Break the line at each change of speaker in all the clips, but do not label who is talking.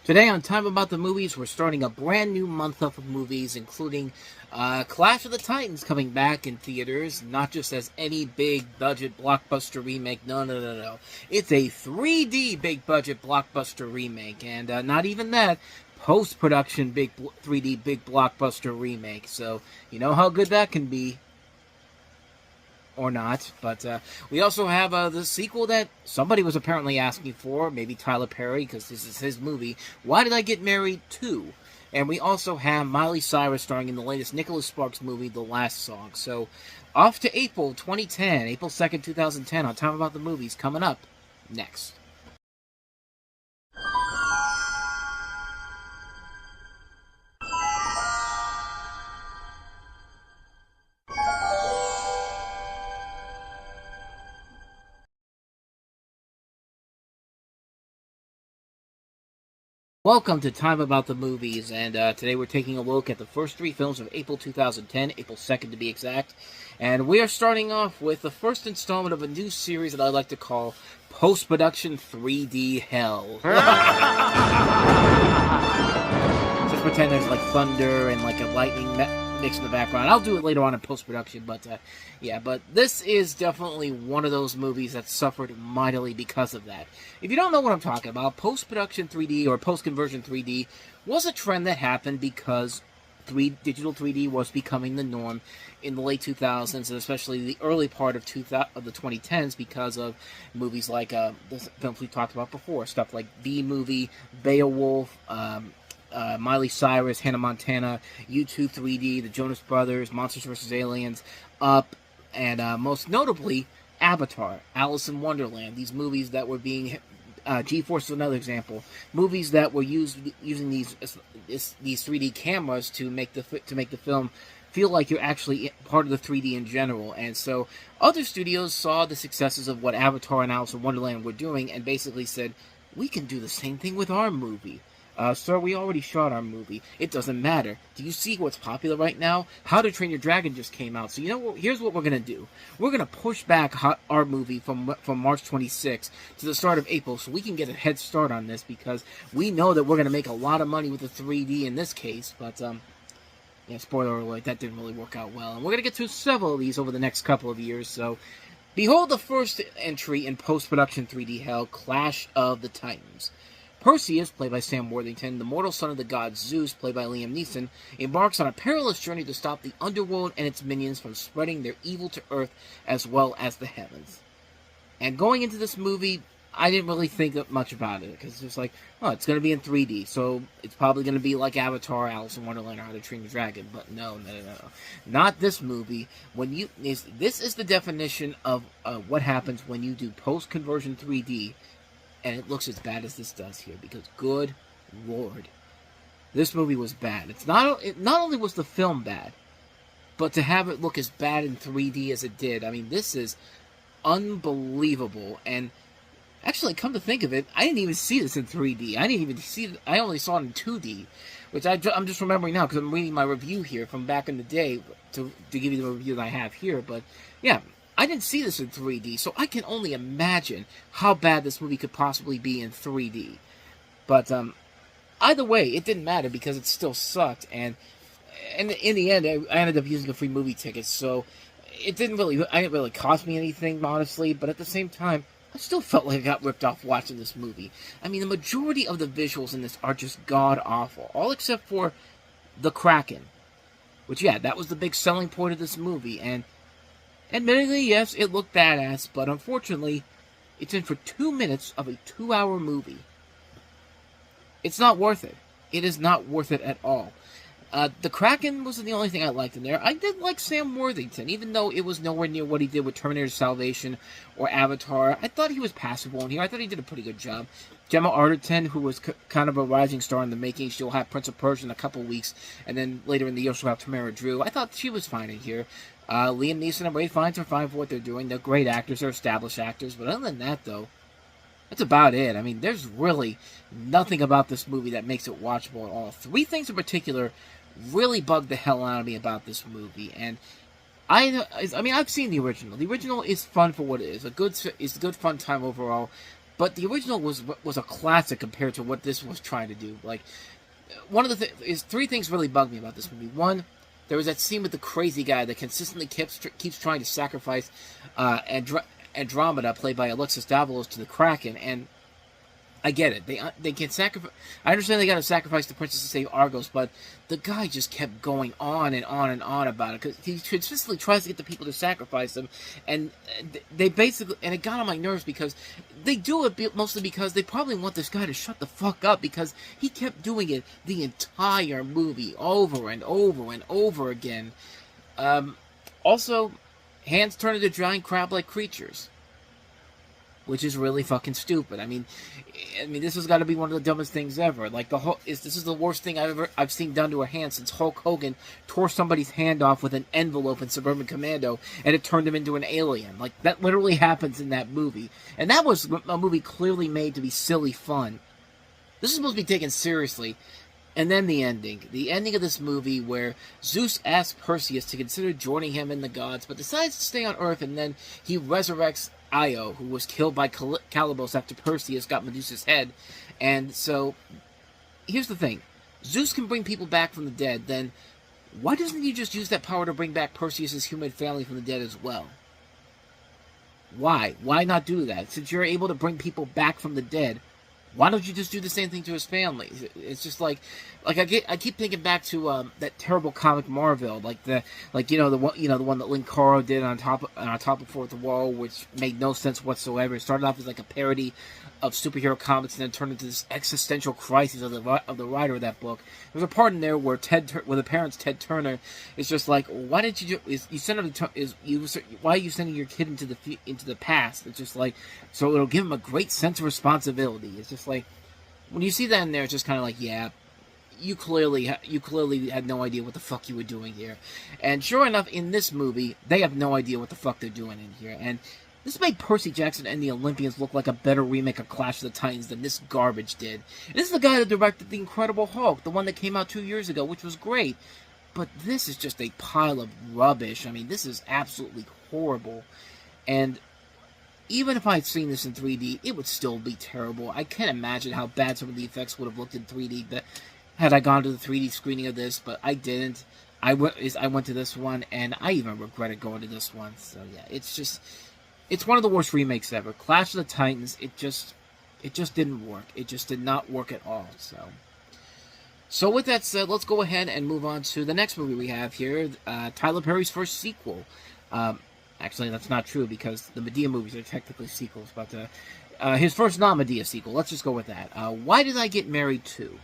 Today on Time About the Movies, we're starting a brand new month of movies, including Clash of the Titans coming back in theaters, not just as any big budget blockbuster remake. No. It's a 3D big budget blockbuster remake, and not even that, post-production 3D big blockbuster remake. So, you know how good that can be. Or not, but we also have the sequel that somebody was apparently asking for, maybe Tyler Perry, because this is his movie, Why Did I Get Married 2? And we also have Miley Cyrus starring in the latest Nicholas Sparks movie, The Last Song. So, off to April 2010, April 2nd, 2010, on Time About the Movies, coming up next. Welcome to Time About the Movies, and today we're taking a look at the first three films of April 2010, April 2nd to be exact, and we are starting off with the first installment of a new series that I like to call Post-Production 3D Hell. Just pretend there's like thunder and like a lightning mix in the background. I'll do it later on in post-production, but yeah, but this is definitely one of those movies that suffered mightily because of that. If you don't know what I'm talking about, post-production 3D or post-conversion 3D was a trend that happened because digital 3D was becoming the norm in the late 2000s, and especially the early part of the 2010s because of movies like the films we talked about before, stuff like B-Movie, Beowulf, Miley Cyrus, Hannah Montana, U2 3D, The Jonas Brothers, Monsters vs. Aliens, Up, and most notably, Avatar, Alice in Wonderland. These movies that were being... G-Force is another example. Movies that were using these 3D cameras to make the film feel like you're actually part of the 3D in general. And so other studios saw the successes of what Avatar and Alice in Wonderland were doing and basically said, we can do the same thing with our movie. Sir, we already shot our movie. It doesn't matter. Do you see what's popular right now? How to Train Your Dragon just came out. So you know what? Here's what we're going to do. We're going to push back our movie from March 26th to the start of April so we can get a head start on this because we know that we're going to make a lot of money with the 3D in this case. But, yeah, spoiler alert, that didn't really work out well. And we're going to get to several of these over the next couple of years. So, behold the first entry in post-production 3D hell, Clash of the Titans. Perseus, played by Sam Worthington, the mortal son of the god Zeus, played by Liam Neeson, embarks on a perilous journey to stop the underworld and its minions from spreading their evil to Earth as well as the heavens. And going into this movie, I didn't really think much about it, because it's just like, oh, it's going to be in 3D, so it's probably going to be like Avatar, Alice in Wonderland, or How to Train Your Dragon, but no. Not this movie. This is the definition of what happens when you do post-conversion 3D, and it looks as bad as this does here, because good lord, this movie was bad. Not only was the film bad, but to have it look as bad in 3D as it did, I mean, this is unbelievable. And actually, come to think of it, I didn't even see this in 3D. I only saw it in 2D, which I'm just remembering now, because I'm reading my review here from back in the day to give you the review that I have here, but yeah, I didn't see this in 3D, so I can only imagine how bad this movie could possibly be in 3D. But either way, it didn't matter because it still sucked, and in the end, I ended up using a free movie ticket, so it didn't really cost me anything, honestly. But at the same time, I still felt like I got ripped off watching this movie. I mean, the majority of the visuals in this are just god-awful, all except for the Kraken, which, yeah, that was the big selling point of this movie, and admittedly, yes, it looked badass, but unfortunately, it's in for 2 minutes of a 2-hour movie. It's not worth it. It is not worth it at all. The Kraken wasn't the only thing I liked in there. I did like Sam Worthington, even though it was nowhere near what he did with Terminator Salvation or Avatar. I thought he was passable in here. I thought he did a pretty good job. Gemma Arterton, who was kind of a rising star in the making, she'll have Prince of Persia in a couple weeks, and then later in the year she'll have Tamara Drew. I thought she was fine in here. Liam Neeson and Ray Fiennes are fine for what they're doing. They're great actors. They're established actors. But other than that, though, that's about it. I mean, there's really nothing about this movie that makes it watchable at all. 3 things in particular really bugged the hell out of me about this movie. And I mean, I've seen the original. The original is fun for what it is. It's a good fun time overall. But the original was a classic compared to what this was trying to do. Like, one of the three things really bugged me about this movie. One, there was that scene with the crazy guy that consistently keeps trying to sacrifice Andromeda, played by Alexis Davalos, to the Kraken, and I get it. They can sacrifice. I understand they got to sacrifice the princess to save Argos, but the guy just kept going on and on and on about it because he consistently tries to get the people to sacrifice him, and they basically, and it got on my nerves because they do it mostly because they probably want this guy to shut the fuck up because he kept doing it the entire movie over and over and over again. Also, hands turn into giant crab-like creatures, which is really fucking stupid. I mean, this has got to be one of the dumbest things ever. Like, this is the worst thing I've seen done to a hand since Hulk Hogan tore somebody's hand off with an envelope in Suburban Commando, and it turned him into an alien. Like, that literally happens in that movie, and that was a movie clearly made to be silly fun. This is supposed to be taken seriously. And then the ending of this movie where Zeus asks Perseus to consider joining him in the gods, but decides to stay on Earth, and then he resurrects Io, who was killed by Calibos after Perseus got Medusa's head. And so, here's the thing. Zeus can bring people back from the dead, then why doesn't he just use that power to bring back Perseus' human family from the dead as well? Why? Why not do that? Since you're able to bring people back from the dead, why don't you just do the same thing to his family? It's just like I keep thinking back to that terrible comic Marvel, the one that Lynn Caro did on top of Fourth Wall, which made no sense whatsoever. It started off as like a parody of superhero comics, and then turned into this existential crisis of the writer of that book. There's a part in there where the parents Ted Turner is just like, why did you why are you sending your kid into the past? It's just like, so it'll give him a great sense of responsibility. It's just like, when you see that in there, it's just kind of like, yeah, you clearly had no idea what the fuck you were doing here. And sure enough, in this movie, they have no idea what the fuck they're doing in here. And this made Percy Jackson and the Olympians look like a better remake of Clash of the Titans than this garbage did. And this is the guy that directed The Incredible Hulk, the one that came out 2 years ago, which was great. But this is just a pile of rubbish. I mean, this is absolutely horrible. And even if I'd seen this in 3D, it would still be terrible. I can't imagine how bad some of the effects would have looked in 3D had I gone to the 3D screening of this, but I didn't. I went to this one, and I even regretted going to this one. So yeah, it's one of the worst remakes ever. Clash of the Titans, it just didn't work. It just did not work at all. So with that said, let's go ahead and move on to the next movie we have here, Tyler Perry's first sequel. Actually, that's not true because the Medea movies are technically sequels, but his first non-Medea sequel. Let's just go with that. Why Did I Get Married Too?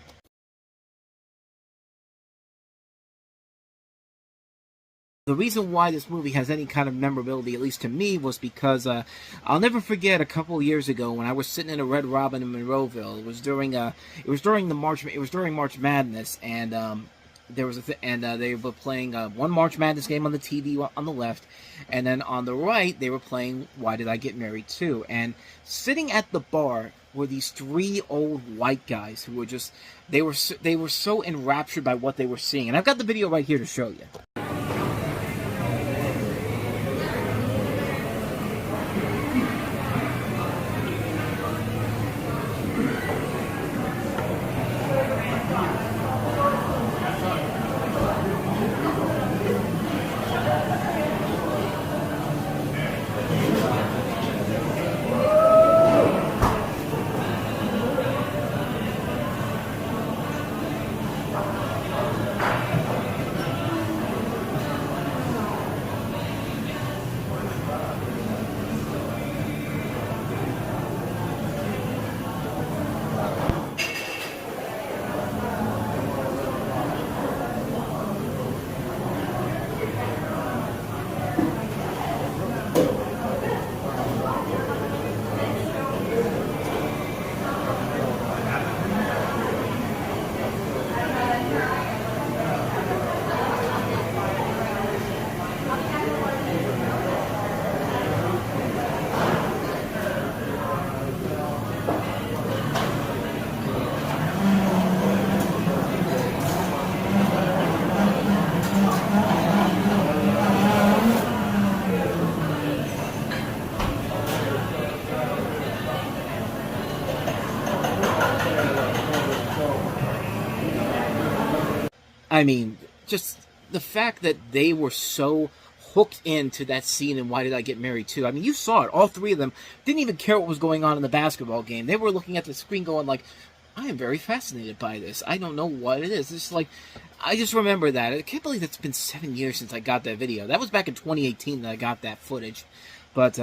The reason why this movie has any kind of memorability, at least to me, was because I'll never forget a couple of years ago when I was sitting in a Red Robin in Monroeville. It was during March Madness, and there was they were playing one March Madness game on the TV on the left, and then on the right they were playing Why Did I Get Married Too? And sitting at the bar were these three old white guys who were just they were so enraptured by what they were seeing. And I've got the video right here to show you. I mean, just the fact that they were so hooked into that scene in Why Did I Get Married Too? I mean, you saw it. All three of them didn't even care what was going on in the basketball game. They were looking at the screen going like, I am very fascinated by this. I don't know what it is. It's like, I just remember that. I can't believe it's been 7 years since I got that video. That was back in 2018 that I got that footage. But,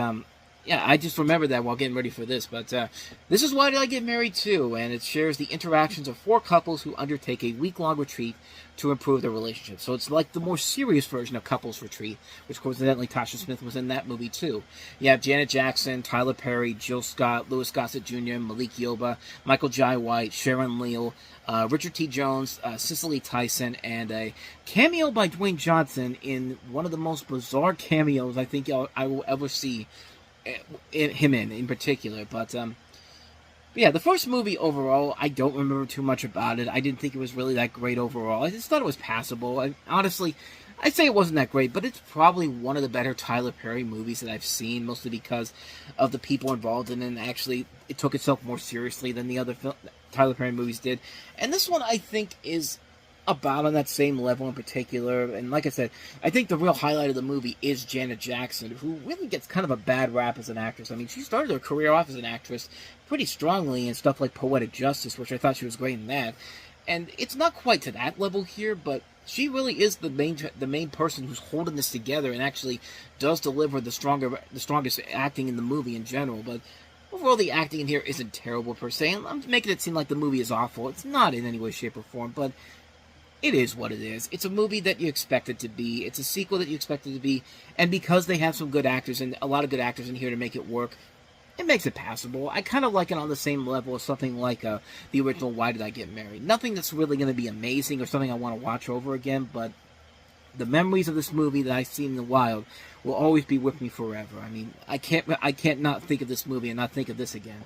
yeah, I just remember that while getting ready for this. But this is Why Did I Get Married Too? And it shares the interactions of four couples who undertake a week-long retreat to improve their relationship. So it's like the more serious version of Couples Retreat, which coincidentally Tasha Smith was in that movie too. You have Janet Jackson, Tyler Perry, Jill Scott, Louis Gossett Jr., Malik Yoba, Michael Jai White, Sharon Leal, Richard T. Jones, Cicely Tyson, and a cameo by Dwayne Johnson in one of the most bizarre cameos I think I will ever see him in particular. But yeah, the first movie overall, I don't remember too much about it. I didn't think it was really that great overall. I just thought it was passable. Honestly, I'd say it wasn't that great, but it's probably one of the better Tyler Perry movies that I've seen, mostly because of the people involved in it, and actually it took itself more seriously than the other Tyler Perry movies did. And this one, I think, is about on that same level in particular. And like I said, I think the real highlight of the movie is Janet Jackson, who really gets kind of a bad rap as an actress. I mean, she started her career off as an actress pretty strongly in stuff like Poetic Justice, which I thought she was great in that. And it's not quite to that level here, but she really is the main person who's holding this together and actually does deliver the strongest acting in the movie in general. But overall, the acting in here isn't terrible per se. And I'm making it seem like the movie is awful. It's not in any way, shape, or form, but it is what it is. It's a movie that you expect it to be. It's a sequel that you expect it to be. And because they have some good actors and a lot of good actors in here to make it work, it makes it passable. I kind of like it on the same level as something like the original Why Did I Get Married? Nothing that's really going to be amazing or something I want to watch over again, but the memories of this movie that I've seen in the wild will always be with me forever. I mean, I can't not think of this movie and not think of this again.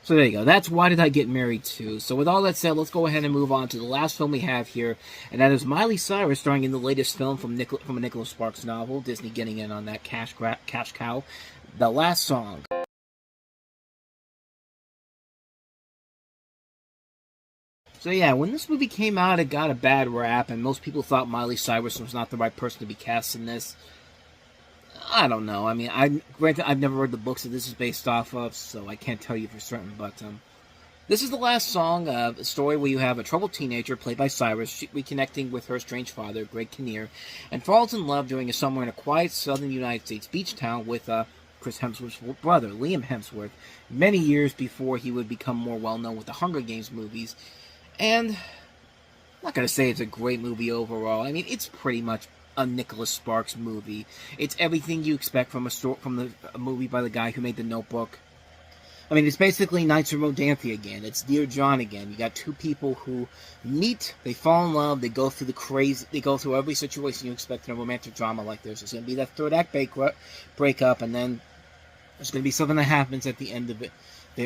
So there you go. That's Why Did I Get Married Too? So with all that said, let's go ahead and move on to the last film we have here, and that is Miley Cyrus starring in the latest film from a Nicholas Sparks novel. Disney getting in on that cash cow. The Last Song. So yeah, when this movie came out, it got a bad rap, and most people thought Miley Cyrus was not the right person to be cast in this. I don't know. I mean, granted, I've never read the books that this is based off of, so I can't tell you for certain. But this is the last song, a story where you have a troubled teenager, played by Cyrus, reconnecting with her estranged father, Greg Kinnear, and falls in love during a summer in a quiet southern United States beach town with Chris Hemsworth's brother, Liam Hemsworth, many years before he would become more well-known with the Hunger Games movies. And I'm not going to say it's a great movie overall. I mean, it's pretty much a Nicholas Sparks movie. It's everything you expect from a movie by the guy who made The Notebook. I mean, it's basically Knights of Rodanthe again. It's Dear John again. You got two people who meet, they fall in love, they go through every situation you expect in a romantic drama like this. There's going to be that third act breakup, and then there's going to be something that happens at the end of it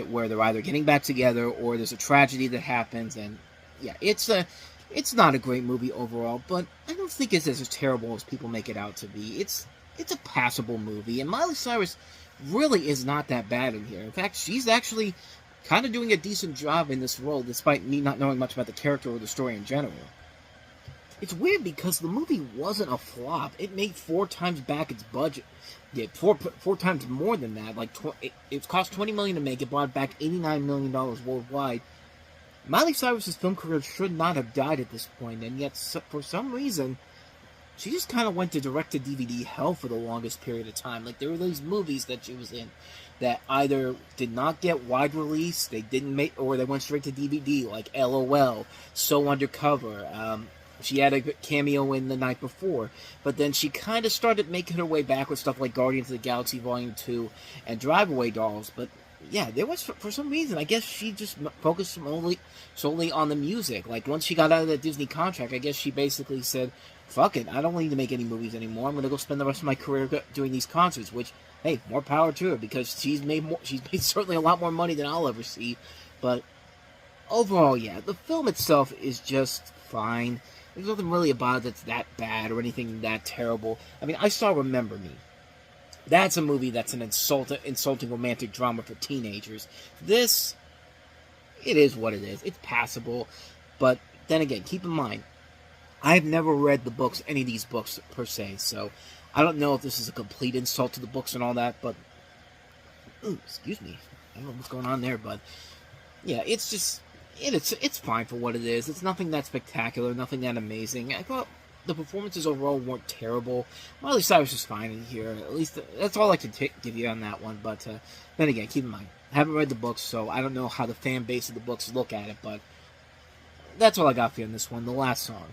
where they're either getting back together or there's a tragedy that happens. And yeah, it's not a great movie overall, but I don't think it's as terrible as people make it out to be. It's a passable movie, and Miley Cyrus really is not that bad in here. In fact, she's actually kind of doing a decent job in this role, despite me not knowing much about the character or the story in general. It's weird because the movie wasn't a flop. It made 4 times back its budget. Yeah, four times more than that. Like it cost $20 million to make. It brought back $89 million worldwide. Miley Cyrus's film career should not have died at this point, and yet for some reason, she just kind of went to direct-to-DVD hell for the longest period of time. Like, there were these movies that she was in that either did not get wide release, they didn't make, or they went straight to DVD, like LOL, So Undercover. She had a cameo in The Night Before, but then she kind of started making her way back with stuff like Guardians of the Galaxy Volume 2 and Drive-Away Dolls, but yeah, there was, for some reason, I guess she just focused solely on the music. Like, once she got out of the Disney contract, I guess she basically said, fuck it, I don't need to make any movies anymore. I'm going to go spend the rest of my career doing these concerts, which, hey, more power to her, because she's made certainly a lot more money than I'll ever see. But overall, yeah, the film itself is just fine. There's nothing really about it that's that bad or anything that terrible. I mean, I saw Remember Me. That's a movie that's an insulting romantic drama for teenagers. This it is what it is. It's passable. But then again, keep in mind, I've never read the books, any of these books per se, so I don't know if this is a complete insult to the books and all that, but excuse me, I don't know what's going on there, but yeah, it's just it's fine for what it is. It's nothing that spectacular, nothing that amazing. I thought the performances overall weren't terrible. Miley Cyrus is fine in here. At least that's all I can give you on that one. But then again, keep in mind, I haven't read the books, so I don't know how the fan base of the books look at it. But that's all I got for you on this one, the last song.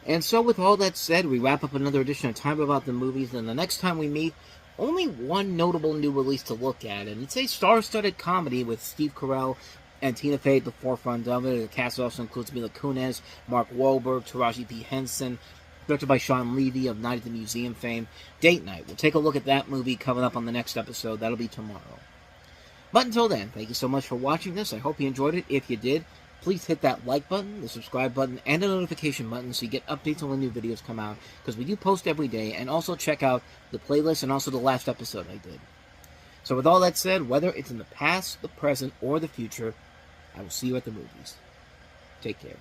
And so with all that said, we wrap up another edition of Time About the Movies, and the next time we meet, only one notable new release to look at, and it's a star-studded comedy with Steve Carell and Tina Fey at the forefront of it. The cast also includes Mila Kunis, Mark Wahlberg, Taraji P. Henson, directed by Sean Levy of Night at the Museum fame. Date Night. We'll take a look at that movie coming up on the next episode. That'll be tomorrow. But until then, thank you so much for watching this. I hope you enjoyed it. If you did, please hit that like button, the subscribe button, and the notification button so you get updates on when new videos come out, because we do post every day, and also check out the playlist and also the last episode I did. So with all that said, whether it's in the past, the present, or the future, I will see you at the movies. Take care.